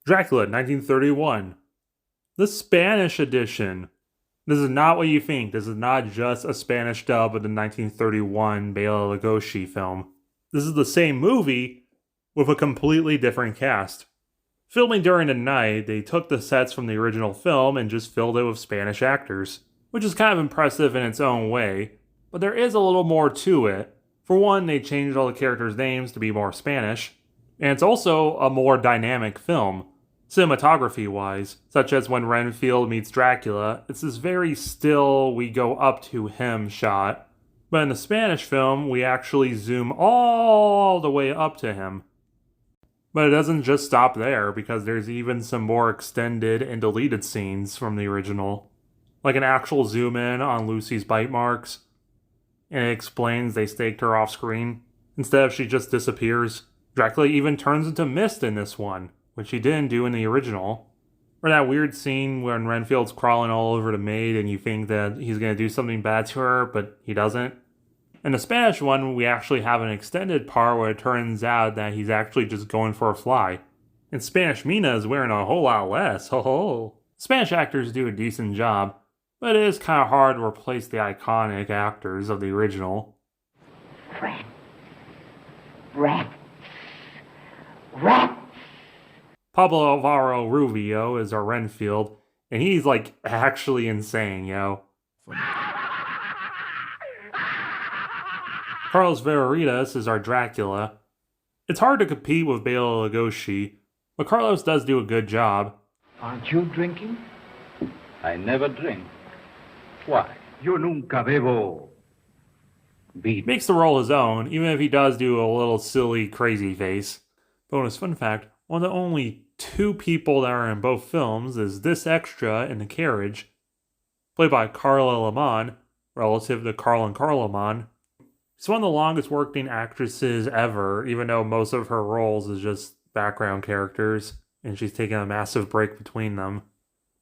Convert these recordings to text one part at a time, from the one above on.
Dracula, 1931. The Spanish edition. This is not what you think. This is not just a Spanish dub of the 1931 Bela Lugosi film. This is the same movie with a completely different cast. Filming during the night, they took the sets from the original film and just filled it with Spanish actors, which is kind of impressive in its own way, but there is a little more to it. For one, they changed all the characters' names to be more Spanish, and it's also a more dynamic film, cinematography-wise, such as when Renfield meets Dracula. It's this very still, we go up to him shot, but in the Spanish film, we actually zoom all the way up to him. But it doesn't just stop there, because there's even some more extended and deleted scenes from the original, like an actual zoom in on Lucy's bite marks, and it explains they staked her off screen, instead of she just disappears. Dracula even turns into mist in this one, which he didn't do in the original. Or that weird scene when Renfield's crawling all over the maid and you think that he's going to do something bad to her, but he doesn't. In the Spanish one, we actually have an extended part where it turns out that he's actually just going for a fly. In Spanish, Mina is wearing a whole lot less. Ho ho. Spanish actors do a decent job, but it is kind of hard to replace the iconic actors of the original. Rat. Rat. Rat. Pablo Alvaro Rubio is our Renfield, and he's like actually insane, yo. Carlos Valeritas is our Dracula. It's hard to compete with Bela Lugosi, but Carlos does do a good job. Aren't you drinking? I never drink. Why? Yo nunca bebo. He makes the role his own, even if he does do a little silly, crazy face. Bonus fun fact, one of the only two people that are in both films is this extra in the carriage, played by Carla Lamont, relative to Carl and Carla Lamont. She's one of the longest working actresses ever, even though most of her roles is just background characters, and she's taken a massive break between them.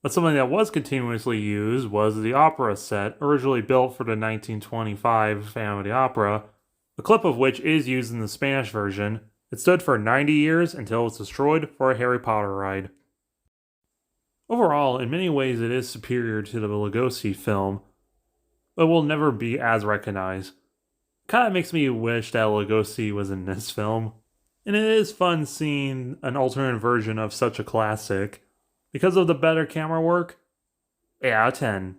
But something that was continuously used was the opera set, originally built for the 1925 Phantom of the Opera, a clip of which is used in the Spanish version. It stood for 90 years until it was destroyed for a Harry Potter ride. Overall, in many ways it is superior to the Lugosi film, but will never be as recognized. Kinda makes me wish that Lugosi was in this film. And it is fun seeing an alternate version of such a classic. Because of the better camera work, 8 out of 10.